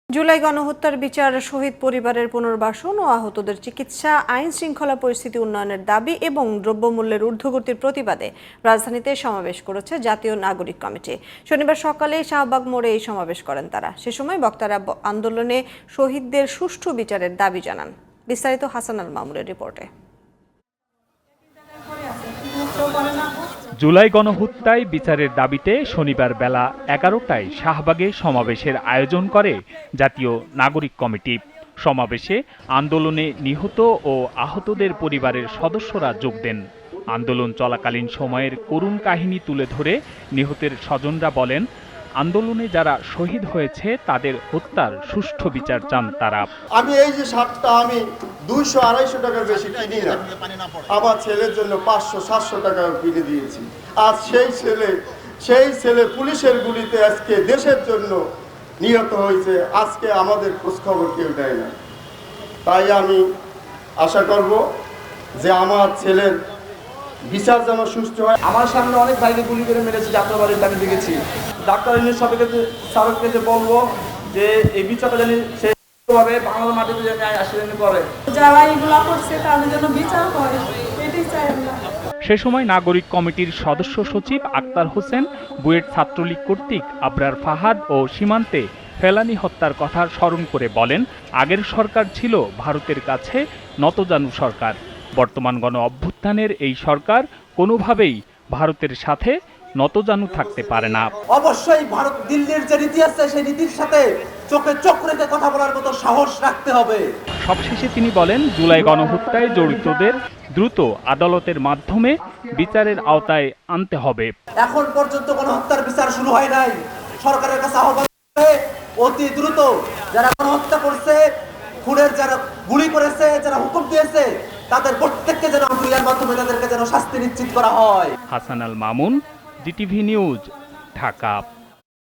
জুলাই গণহত্যার বিচার, শহীদ পরিবারের পুনর্বাসন ও আহতদের চিকিৎসা, আইন শৃঙ্খলা পরিস্থিতি উন্নয়নের দাবি এবং দ্রব্যমূল্যের ঊর্ধ্বগতির প্রতিবাদে রাজধানীতে সমাবেশ করেছে জাতীয় নাগরিক কমিটি। শনিবার সকালে শাহবাগ মোড়ে এই সমাবেশ করেন তারা। সে সময় বক্তারা আন্দোলনে শহীদদের সুষ্ঠু বিচারের দাবি জানান। বিস্তারিত হাসান আল মামুনের রিপোর্টে। জুলাই গণহত্যায় বিচারের দাবিতে শনিবার বেলা 11টায় শাহবাগে সমাবেশের আয়োজন করে জাতীয় নাগরিক কমিটি। সমাবেশে আন্দোলনে নিহত ও আহতদের পরিবারের সদস্যরা যোগ দেন। আন্দোলন চলাকালীন সময়ের করুণ কাহিনী তুলে ধরে নিহতের স্বজনরা বলেন, আন্দোলনে যারা শহীদ হয়েছে তাদের হত্যার সুষ্ঠু বিচার চান তারা। আমি এই যে শার্টটা আমি 200-250 টাকার বেশি কিনি না, আমার ছেলের জন্য 500-700 টাকা কিনে দিয়েছি। আজ সেই ছেলে পুলিশের গুলিতে আজকে দেশের জন্য নিহত হয়েছে। আজকে আমাদের খোঁজখবর কেউ দেয় না। তাই আমি আশা করব যে আমার ছেলের বিচার যেন সুষ্ঠু হয়। আমার সামনে অনেক ভাইকে গুলি করে মেরেছে, যাত্রাবাড়িতে আমি দেখেছি। ডাক্তার স্যারকে বলবো যে এই বিচারটা জানি সেভাবে বাংলার মাটিতে জানি আসলে করে, যারা এগুলা করছে তাদের জন্য বিচার করে, এটাই চাই আমরা। সে সময় নাগরিক কমিটির সদস্য সচিব আক্তার হোসেন বুয়েট ছাত্রলীগ কর্তৃক আবরার ফাহাদ ও সীমান্তে ফেলানী হত্যার কথা স্মরণ করে বলেন, আগের সরকার ছিল ভারতের কাছে নতজানু সরকার। বর্তমান গণ অভ্যুত্থানের এই সরকার কোনোভাবেই ভারতের সাথে নতজানু থাকতে পারে না। অবশ্যই ভারত দিল্লির যে নীতি আছে সেই নীতির সাথে চোখে চোখ রেখে কথা বলার মতো সাহস রাখতে হবে। সবশেষে তিনি বলেন, জুলাই গণহত্যায় জড়িতদের দ্রুত আদালতের মাধ্যমে বিচারের আওতায় আনতে হবে। এখন পর্যন্ত গণহত্যার বিচার শুরু হয় নাই। সরকারের কাছে আহ্বান অতি দ্রুত যারা গণহত্যা করছে, খুনের যারা গুলি করেছে, যারা হুকুম দিয়েছে, তাদের প্রত্যেককে যেন আন্দোলনের মাধ্যমে তাদেরকে যেন শাস্তি নিশ্চিত করা হয়। Hasan Al Mamun, GTV news, Dhaka.